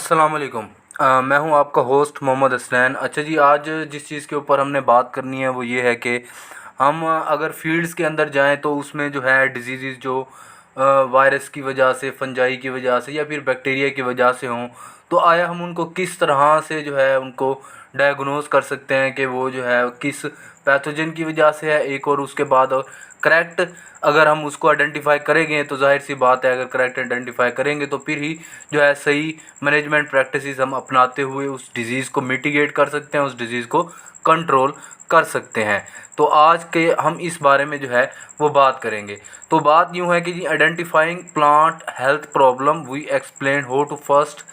अस्सलाम वालेकुम। मैं हूं आपका होस्ट मोहम्मद हसनैन। अच्छा जी, आज जिस चीज़ के ऊपर हमने बात करनी है वो ये है कि हम अगर फील्ड्स के अंदर जाएं तो उसमें जो है डिजीज़ जो वायरस की वजह से, फंजाई की वजह से या फिर बैक्टीरिया की वजह से हों, तो आया हम उनको किस तरह से जो है उनको डायग्नोज कर सकते हैं कि वो जो है किस पैथोजन की वजह से है एक, और उसके बाद करेक्ट अगर हम उसको आइडेंटिफाई करेंगे तो जाहिर सी बात है, अगर करेक्ट आइडेंटिफाई करेंगे तो फिर ही जो है सही मैनेजमेंट प्रैक्टिसेस हम अपनाते हुए उस डिज़ीज़ को मिटिगेट कर सकते हैं, उस डिज़ीज़ को कंट्रोल कर सकते हैं। तो आज के हम इस बारे में जो है वो बात करेंगे। तो बात यूँ है कि जी, identifying plant health problem, we explain how to first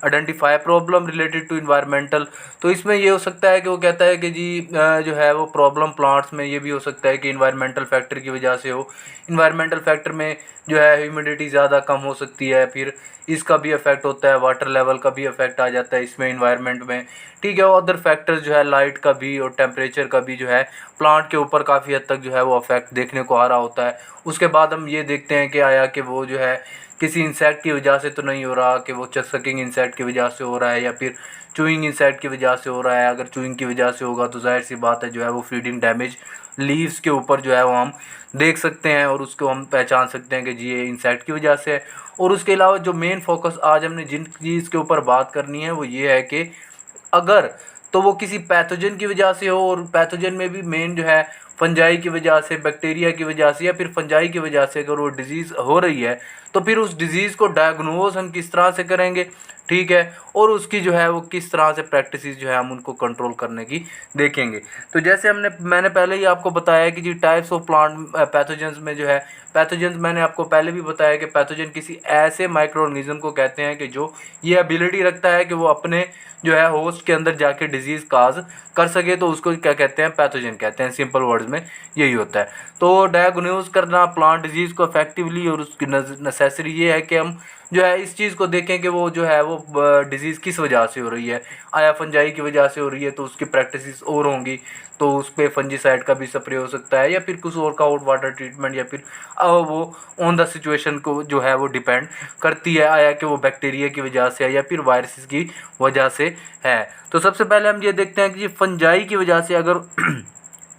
identify problem related to environmental. तो इसमें ये हो सकता है कि वो कहता है कि जी जो है वो प्रॉब्लम प्लांट्स में ये भी हो सकता है कि इन्वायरमेंटल फैक्टर की वजह से हो। इन्वायरमेंटल फैक्टर में जो है ह्यूमिडिटी ज़्यादा कम हो सकती है, फिर इसका भी इफेक्ट होता है, वाटर लेवल का भी इफेक्ट आ जाता है इसमें इन्वायरमेंट में। ठीक है, और अदर फैक्टर्स जो है लाइट का भी और टेम्परेचर का भी जो है प्लांट के ऊपर काफ़ी हद तक जो है वो इफेक्ट देखने को आ रहा होता है। उसके बाद हम ये देखते हैं कि आया कि वो जो है किसी इंसेक्ट की वजह से तो नहीं हो रहा, कि वो सकिंग इंसेक्ट की वजह से हो रहा है या फिर चूइंग इंसेक्ट की वजह से हो रहा है। अगर चूइंग की वजह से होगा तो जाहिर सी बात है जो है वो फीडिंग डैमेज लीव्स के ऊपर जो है वो हम देख सकते हैं और उसको हम पहचान सकते हैं कि जी ये इंसेक्ट की वजह से है। और उसके अलावा जो मेन फोकस आज हमने जिन चीज़ के ऊपर बात करनी है वो ये है कि अगर तो वो किसी पैथोजन की वजह से हो, और पैथोजन में भी मेन जो है फंजाई की वजह से, बैक्टीरिया की वजह से या फिर फंजाई की वजह से अगर वो डिज़ीज़ हो रही है तो फिर उस डिज़ीज़ को डायग्नोज हम किस तरह से करेंगे, ठीक है, और उसकी जो है वो किस तरह से प्रैक्टिसेस जो है हम उनको कंट्रोल करने की देखेंगे। तो जैसे मैंने पहले ही आपको बताया कि जी टाइप्स ऑफ प्लांट पैथोजेंस में जो है पैथोजेंस, मैंने आपको पहले भी बताया कि पैथोजन किसी ऐसे माइक्रो ऑर्गेनिज्म को कहते हैं कि जो ये एबिलिटी रखता है कि वो अपने जो है होस्ट के अंदर जाके डिजीज़ काज कर सके, तो उसको क्या कहते हैं, पैथोजन कहते हैं। सिंपल वर्ड्स में यही होता है। तो डायग्नोज करना प्लांट डिजीज़ को इफेक्टिवली, और उसकी नेसेसरी ये है कि हम जो है इस चीज़ को देखें कि वो जो है वो डिज़ीज़ किस वजह से हो रही है। आया फंजाई की वजह से हो रही है तो उसकी प्रैक्टिसेस और होंगी, तो उस पर फंजीसाइड का भी स्प्रे हो सकता है या फिर कुछ और का हॉट वाटर ट्रीटमेंट, या फिर वो ऑन द सिचुएशन को जो है वो डिपेंड करती है, आया कि वो बैक्टीरिया की वजह से है या फिर वायरसेस की वजह से है। तो सबसे पहले हम ये देखते हैं कि ये फंजाई की वजह से अगर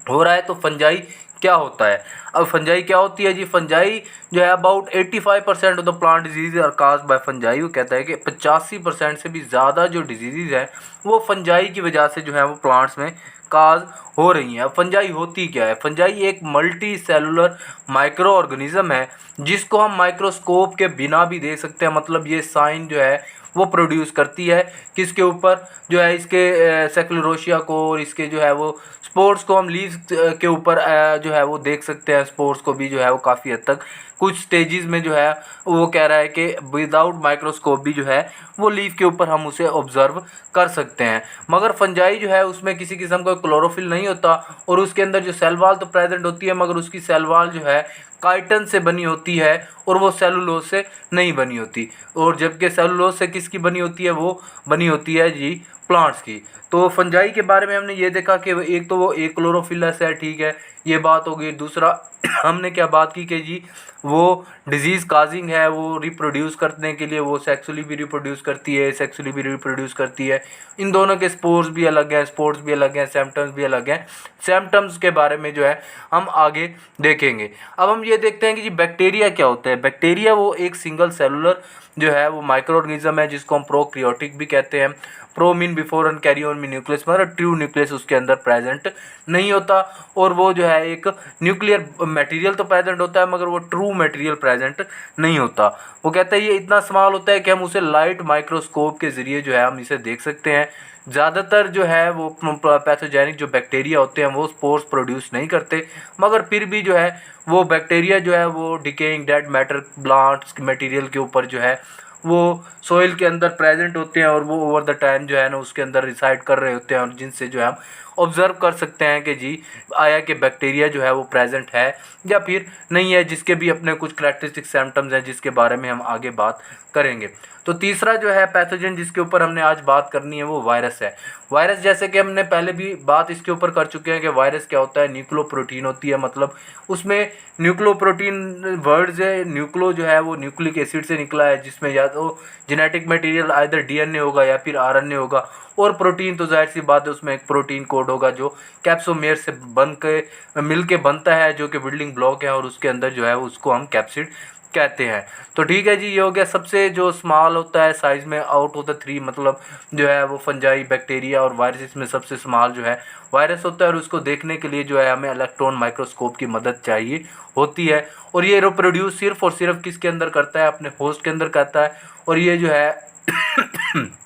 हो रहा है तो फंजाई क्या होता है। अब फंजाई क्या होती है जी, फंजाई जो है about 85% of the plant disease are caused by fungi. वो कहता है कि 85% से भी ज़्यादा जो डिजीज़ है वो फंजाई की वजह से जो है वो प्लांट्स में काज हो रही हैं। अब फंजाई होती क्या है? फंजाई एक मल्टी सेलुलर माइक्रो ऑर्गेनिज्म है जिसको हम माइक्रोस्कोप के बिना भी देख सकते हैं। मतलब ये साइन जो है वो प्रोड्यूस करती है किसके ऊपर, जो है इसके सेक्युलोरोशिया को, और इसके जो है वो स्पोर्ट्स को हम लीव्स के ऊपर जो है वो देख सकते हैं। स्पोर्ट्स को भी जो है वो काफ़ी हद तक कुछ स्टेजेस में जो है वो कह रहा है कि विदाउट माइक्रोस्कोप भी जो है वो लीफ के ऊपर हम उसे ऑब्जर्व कर सकते हैं। मगर फंजाई जो है उसमें किसी किस्म का क्लोरोफिल नहीं होता, और उसके अंदर जो सेल वॉल तो प्रेजेंट होती है मगर उसकी सेल वॉल जो है काइटन से बनी होती है और वो सेलुलोज से नहीं बनी होती। और जबकि सेलुलोज से किसकी बनी होती है, वो बनी होती है जी प्लांट्स की। तो फंजाई के बारे में हमने ये देखा कि एक तो वो एक क्लोरोफिलस है, ठीक है, ये बात हो गई। दूसरा हमने क्या बात की कि जी वो डिजीज़ काजिंग है, वो रिप्रोड्यूस करने के लिए वो सेक्सुअली भी रिप्रोड्यूस करती है, सेक्सुअली भी रिप्रोड्यूस करती है। इन दोनों के स्पोर्स भी अलग हैं, स्पोर्स भी अलग हैं, सिम्टम्स भी अलग हैं। सिम्टम्स के बारे में जो है हम आगे देखेंगे। अब हम ये देखते हैं कि जी बैक्टीरिया क्या होता है। बैक्टीरिया वो एक सिंगल सेलुलर जो है वो माइक्रो ऑर्गेनिज्म है जिसको हम प्रोक्रियोटिक भी कहते हैं। Pro mean before and carry on mean nucleus, मतलब ट्रू न्यूक्लियस उसके अंदर प्रेजेंट नहीं होता, और वो जो है एक न्यूक्लियर मटेरियल तो प्रेजेंट होता है मगर वो ट्रू मटेरियल प्रेजेंट नहीं होता। वो कहता है ये इतना स्मॉल होता है कि हम उसे लाइट माइक्रोस्कोप के ज़रिए जो है हम इसे देख सकते हैं। ज़्यादातर जो है वो पैथोजेनिक जो बैक्टीरिया होते हैं वो स्पोर्स प्रोड्यूस नहीं करते, मगर फिर भी जो है वो बैक्टीरिया जो है वो decaying dead matter plants material के ऊपर जो है वो सोइल के अंदर प्रेजेंट होते हैं, और वो ओवर द टाइम जो है ना उसके अंदर रिसाइड कर रहे होते हैं, और जिनसे जो है हम ऑब्ज़र्व कर सकते हैं कि जी आया कि बैक्टीरिया जो है वो प्रेजेंट है या फिर नहीं है, जिसके भी अपने कुछ करैक्टरिस्टिक सिम्टम्स हैं जिसके बारे में हम आगे बात करेंगे। तो तीसरा जो है पैथोजन जिसके ऊपर हमने आज बात करनी है वो वायरस है। वायरस जैसे कि हमने पहले भी बात इसके ऊपर कर चुके हैं कि वायरस क्या होता है, न्यूक्लियोप्रोटीन होती है। मतलब उसमें न्यूक्लियोप्रोटीन वर्ड्स है, न्यूक्लो जो है वो न्यूक्लिक एसिड से निकला है, जिसमें या तो जेनेटिक मटेरियल आइदर डीएनए होगा या फिर आरएनए होगा, और प्रोटीन तो जाहिर सी बात है उसमें एक प्रोटीन कोड होगा जो कैप्सोमेर से बन के मिल के बनता है, जो कि बिल्डिंग ब्लॉक है, और उसके अंदर जो है उसको हम कैप्सिड कहते हैं। तो ठीक है जी, ये हो गया सबसे जो स्मॉल होता है साइज़ में आउट ऑफ द थ्री, मतलब जो है वो फंजाई, बैक्टीरिया और वायरस में सबसे स्मॉल जो है वायरस होता है, और उसको देखने के लिए जो है हमें इलेक्ट्रॉन माइक्रोस्कोप की मदद चाहिए होती है। और ये रिप्रोड्यूस सिर्फ और सिर्फ किसके अंदर करता है, अपने होस्ट के अंदर करता है। और ये जो है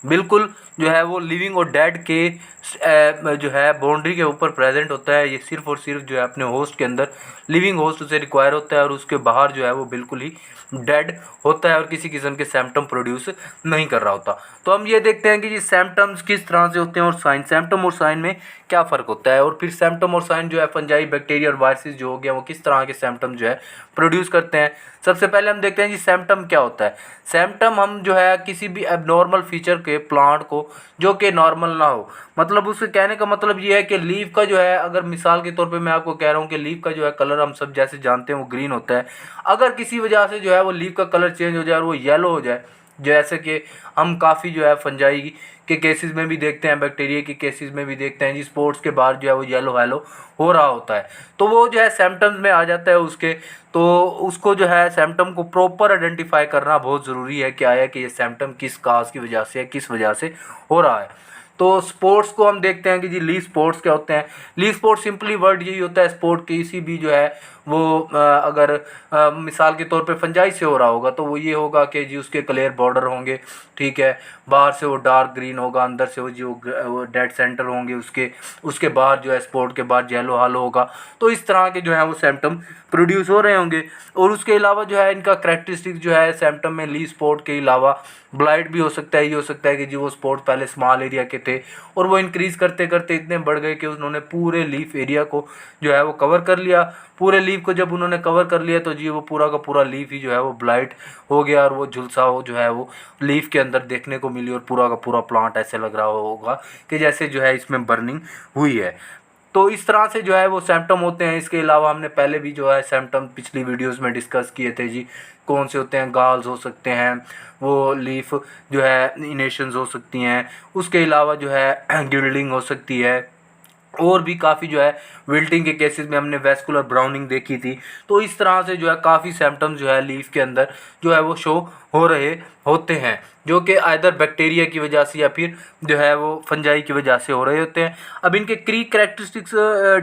बिल्कुल जो है वो लिविंग और डेड के जो है बाउंड्री के ऊपर प्रेजेंट होता है। ये सिर्फ और सिर्फ जो है अपने होस्ट के अंदर, लिविंग होस्ट उसे रिक्वायर होता है, और उसके बाहर जो है वो बिल्कुल ही डेड होता है और किसी किस्म के सिम्टम प्रोड्यूस नहीं कर रहा होता। तो हम ये देखते हैं कि जी सिम्टम्स किस तरह से होते हैं और साइन, सिम्टम और साइन में क्या फ़र्क होता है, और फिर सिम्टम और साइन जो है फंजाई, बैक्टीरिया और वायरसेस जो हो गया वो किस तरह के सिम्टम जो है प्रोड्यूस करते हैं। सबसे पहले हम देखते हैं जी सिम्टम क्या होता है। सिम्टम हम जो है किसी भी एबनॉर्मल फीचर के प्लांट को जो कि नॉर्मल ना हो, मतलब उसके कहने का मतलब ये है कि लीफ का जो है, अगर मिसाल के तौर पे मैं आपको कह रहा हूँ कि लीफ का जो है कलर हम सब जैसे जानते हैं वो ग्रीन होता है, अगर किसी वजह से जो है वो लीफ का कलर चेंज हो जाए और वो येलो हो जाए, जैसे कि हम काफ़ी जो है फंजाई के केसेस में भी देखते हैं, बैक्टीरिया के केसेस में भी देखते हैं जी, स्पोर्ट्स के बाद जो है वो येलो हेलो हो रहा होता है, तो वो जो है सिम्टम्स में आ जाता है उसके। तो उसको जो है सिम्टम को प्रॉपर आइडेंटिफाई करना बहुत ज़रूरी है, क्या है कि ये सिम्टम किस काज की वजह से है, किस वजह से हो रहा है। तो स्पोर्ट्स को हम देखते हैं कि जी लीफ स्पोर्ट्स क्या होते हैं। लीफ स्पोर्ट्स सिंपली वर्ड यही होता है, स्पोर्ट किसी भी जो है वो अगर मिसाल के तौर पे फंजाई से हो रहा होगा तो वो ये होगा कि जी उसके क्लियर बॉर्डर होंगे, ठीक है, बाहर से वो डार्क ग्रीन होगा, अंदर से वो डेड सेंटर होंगे, उसके बाहर जो है स्पोर्ट के बाद येलो हालो होगा। तो इस तरह के जो है वो सिम्टम प्रोड्यूस हो रहे होंगे। और उसके अलावा जो है इनका करेक्टरिस्टिक जो है सिम्टम में लीफ स्पॉट के अलावा ब्लाइट भी हो सकता है। ये हो सकता है कि जी वो स्पॉट पहले स्मॉल एरिया के थे और वो इंक्रीज़ करते करते इतने बढ़ गए कि उन्होंने पूरे लीफ एरिया को जो है वो कवर कर लिया। पूरे लीफ को जब उन्होंने कवर कर लिया तो जी वो पूरा का पूरा लीफ ही जो है वो ब्लाइट हो गया और वो झुलसा हो जो है वो लीफ के अंदर देखने को मिली और पूरा का पूरा प्लांट ऐसे लग रहा होगा कि जैसे जो है इसमें बर्निंग हुई है। तो इस तरह से जो है वो सिम्टम होते हैं। इसके अलावा हमने पहले भी जो है सिम्टम पिछली वीडियोस में डिस्कस किए थे जी, कौन से होते हैं, गाल्स हो सकते हैं, वो लीफ जो है इनेशंस हो सकती हैं, उसके अलावा जो है गिल्डिंग हो सकती है, और भी काफ़ी जो है विल्टिंग के केसेस में हमने वेस्कुलर ब्राउनिंग देखी थी। तो इस तरह से जो है काफ़ी सिम्टम्स जो है लीफ के अंदर जो है वो शो हो रहे होते हैं, जो कि आइदर बैक्टीरिया की वजह से या फिर जो है वो फंजाई की वजह से हो रहे होते हैं। अब इनके की कैरेक्टरिस्टिक्स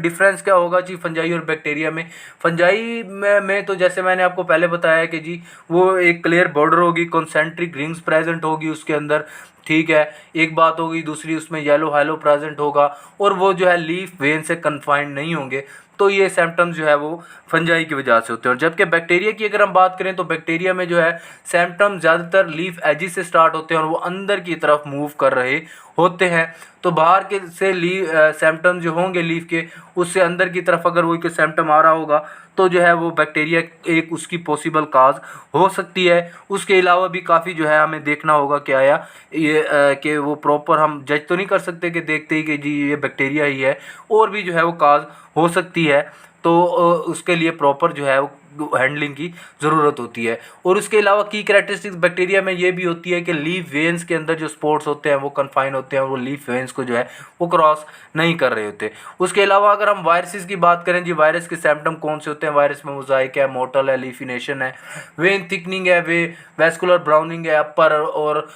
डिफरेंस क्या होगा जी फंजाई और बैक्टीरिया में। फंजाई में तो जैसे मैंने आपको पहले बताया कि जी वो एक क्लियर बॉर्डर होगी, कॉन्सेंट्रिक रिंग्स प्रेजेंट होगी उसके अंदर, ठीक है, एक बात होगी। दूसरी उसमें येलो हाइलो प्रेजेंट होगा और वो जो है लीफ वेन से कन्फाइंड नहीं होंगे। तो ये सिम्टम्स जो है वो फंजाई की वजह से होते हैं। और जबकि बैक्टीरिया की अगर हम बात करें तो बैक्टीरिया में जो है सिम्टम्स ज़्यादातर लीफ एजिस से स्टार्ट होते हैं और वो अंदर की तरफ मूव कर रहे होते हैं। तो बाहर के से सिम्टम जो होंगे लीफ के, उससे अंदर की तरफ अगर वो कोई सिम्टम आ रहा होगा तो जो है वो बैक्टीरिया एक उसकी पॉसिबल काज हो सकती है। उसके अलावा भी काफ़ी जो है हमें देखना होगा क्या आया ये कि वो प्रॉपर हम जज तो नहीं कर सकते कि देखते ही कि जी ये बैक्टीरिया ही है, और भी जो है वो काज हो सकती है। तो उसके लिए प्रॉपर जो है वो हैंडलिंग की ज़रूरत होती है। और उसके अलावा की कैरेक्टरिस्टिक्स बैक्टीरिया में ये भी होती है कि लीफ वेन्स के अंदर जो स्पोर्ट्स होते हैं वो कन्फाइन होते हैं और वो लीफ वेन्स को जो है वो क्रॉस नहीं कर रहे होते। उसके अलावा अगर हम वायरसेस की बात करें जी, वायरस के सिम्टम कौन से होते हैं। वायरस में मोज़ाइक है, मोटल है, लीफिनेशन है, वेन थिकनिंग है, वेस्कुलर ब्राउनिंग है, अपर और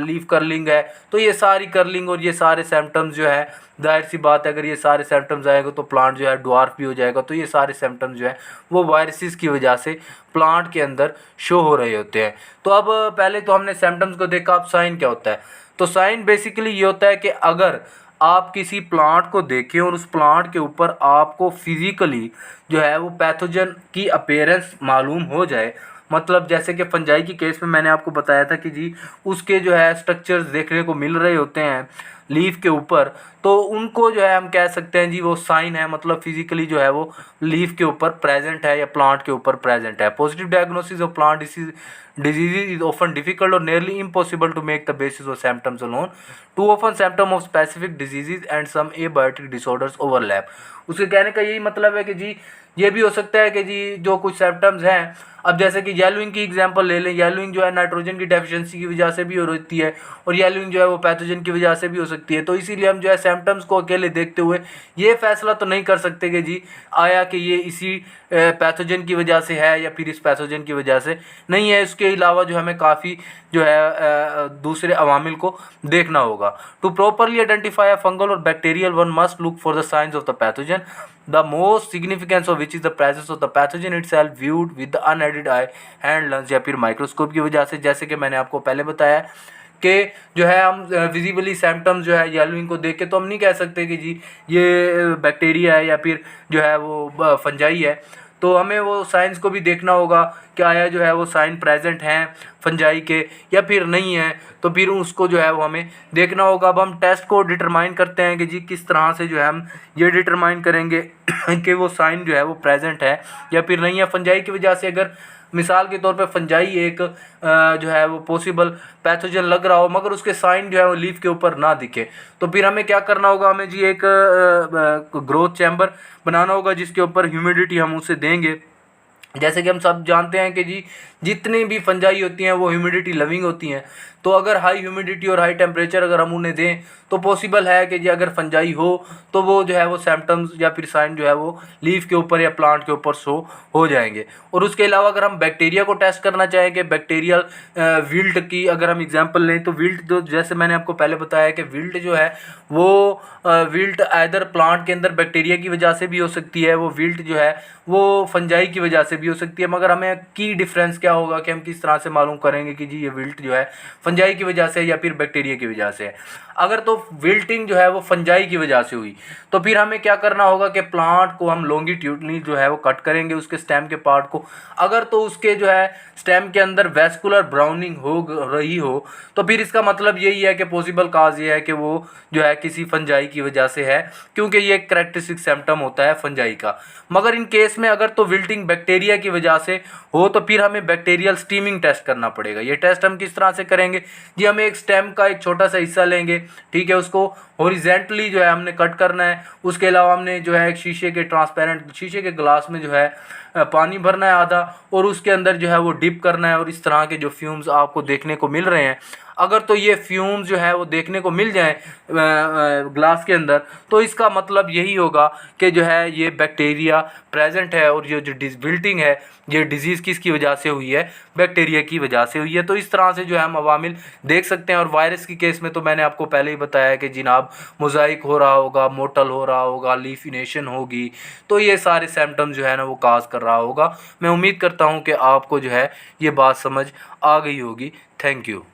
लीफ कर्लिंग है। तो ये सारी कर्लिंग और ये सारे सिम्टम्स जो है, जाहिर सी बात है अगर ये सारे सिम्टम्स आएंगे तो प्लांट जो है ड्वार्फ भी हो जाएगा। तो ये सारे सिम्टम्स जो है वो वायरसेस की वजह से प्लांट के अंदर शो हो रहे होते हैं। तो अब पहले तो हमने सिम्टम्स को देखा, अब साइन क्या होता है। तो साइन बेसिकली ये होता है कि अगर आप किसी प्लांट को देखें और उस प्लांट के ऊपर आपको फिजिकली जो है वो पैथोजन की अपीयरेंस मालूम हो जाए, मतलब जैसे कि फंजाई की केस में मैंने आपको बताया था कि जी उसके जो है स्ट्रक्चर्स देखने को मिल रहे होते हैं लीफ के ऊपर, तो उनको जो है हम कह सकते हैं जी वो साइन है, मतलब फिजिकली जो है वो लीफ के ऊपर प्रेजेंट है या प्लांट के ऊपर प्रेजेंट है। Positive diagnosis of plant disease is often difficult or nearly impossible to make the basis of symptoms alone. Too often symptom of specific diseases and some abiotic disorders overlap. उसके कहने का यही मतलब है कि जी ये भी हो सकता है कि जी जो कुछ सिम्टम्स हैं अब जैसे कि येलोइंग की एग्जांपल ले लें, येलोइंग जो है नाइट्रोजन की डेफिशिएंसी की वजह से भी हो रहती है और येलोइंग जो है वो पैथोजन की वजह से भी हो सकती है। तो इसीलिए हम जो है सिम्टम्स को अकेले देखते हुए ये फैसला तो नहीं कर सकते कि जी आया कि ये इसी पैथोजन की वजह से है या फिर इस पैथोजन की वजह से नहीं है। इसके अलावा जो हमें काफ़ी जो है दूसरे अवामिल को देखना होगा। To properly identify a fungal or bacterial one must look for the science of the pathogen, the most significance of which is the presence of the pathogen itself viewed with the unaided eye, hand lens या फिर microscope की वजह से। जैसे कि मैंने आपको पहले बताया कि जो है हम विजिबली सिम्टम्स जो है येलोइंग को देख के तो हम नहीं कह सकते कि जी ये बैक्टीरिया है या फिर जो है वो फंजाई है। तो हमें वो साइंस को भी देखना होगा कि आया जो है वो साइन प्रेजेंट हैं फंजाई के या फिर नहीं है, तो फिर उसको जो है वो हमें देखना होगा। अब हम टेस्ट को डिटरमाइन करते हैं कि जी किस तरह से जो है हम ये डिटरमाइन करेंगे कि वो साइन जो है वो प्रेजेंट है या फिर नहीं है फंजाई की वजह से। अगर मिसाल के तौर पे फंजाई एक जो है वो पॉसिबल पैथोजन लग रहा हो मगर उसके साइन जो है वो लीफ के ऊपर ना दिखे, तो फिर हमें क्या करना होगा, हमें जी एक ग्रोथ चैम्बर बनाना होगा जिसके ऊपर ह्यूमिडिटी हम उसे देंगे। जैसे कि हम सब जानते हैं कि जी जितनी भी फंजाई होती हैं वो ह्यूमिडिटी लविंग होती हैं, तो अगर हाई ह्यूमिडिटी और हाई टेम्परेचर अगर हम उन्हें दें तो पॉसिबल है कि जी अगर फंजाई हो तो वो जो है वो सिम्टम्स या फिर साइन जो है वो लीफ के ऊपर या प्लांट के ऊपर शो हो जाएंगे। और उसके अलावा अगर हम बैक्टीरिया को टेस्ट करना चाहें कि बैक्टीरियल विल्ट की अगर हम एग्जांपल लें तो विल्ट जो जैसे मैंने आपको पहले बताया कि विल्ट जो है वो विल्ट आइदर प्लांट के अंदर बैक्टीरिया की वजह से भी हो सकती है, वो विल्ट जो है वो फंजाई की वजह से भी हो सकती है। मगर हमें की डिफरेंस क्या होगा कि हम किस तरह से मालूम करेंगे कि जी ये विल्ट जो है फंजाई की वजह से या फिर बैक्टीरिया की वजह से है। अगर तो विल्टिंग जो है वो फंजाई की वजह से हुई तो फिर हमें क्या करना होगा कि प्लांट को हम लॉन्गिट्यूडनली जो है वो कट करेंगे उसके स्टेम के पार्ट को। अगर तो उसके जो है स्टेम के अंदर वेस्कुलर ब्राउनिंग हो रही हो तो फिर इसका मतलब यही है कि पॉसिबल काज ये है कि वो जो है किसी फंजाई की वजह से है, क्योंकि ये एक कैरेक्टरिस्टिक सिम्टम होता है फंजाई का। मगर इन केस में अगर तो विल्टिंग बैक्टीरिया की वजह से हो तो फिर हमें बैक्टीरियल स्टीमिंग टेस्ट करना पड़ेगा। ये टेस्ट हम किस तरह से करेंगे जी, हमें एक स्टेम का एक छोटा सा हिस्सा लेंगे, ठीक है, उसको हॉरिजेंटली जो है हमने कट करना है। उसके अलावा हमने जो है एक शीशे के ट्रांसपेरेंट शीशे के ग्लास में जो है पानी भरना है आधा और उसके अंदर जो है वो डिप करना है। और इस तरह के जो फ्यूम्स आपको देखने को मिल रहे हैं, अगर तो ये फ्यूम्स जो है वो देखने को मिल जाएं ग्लास के अंदर तो इसका मतलब यही होगा कि जो है ये बैक्टीरिया प्रेजेंट है और ये जो विल्टिंग है ये डिजीज़ किसकी वजह से हुई है, बैक्टीरिया की वजह से हुई है। तो इस तरह से जो है हम अवामिल देख सकते हैं। और वायरस की केस में तो मैंने आपको पहले ही बताया कि जनाब मोज़ाइक हो रहा होगा, मोटल हो रहा होगा, लीफिनेशन होगी, तो ये सारे सिम्टम्स जो है ना वो काज कर रहा होगा। मैं उम्मीद करता हूँ कि आपको जो है ये बात समझ आ गई होगी। Thank you.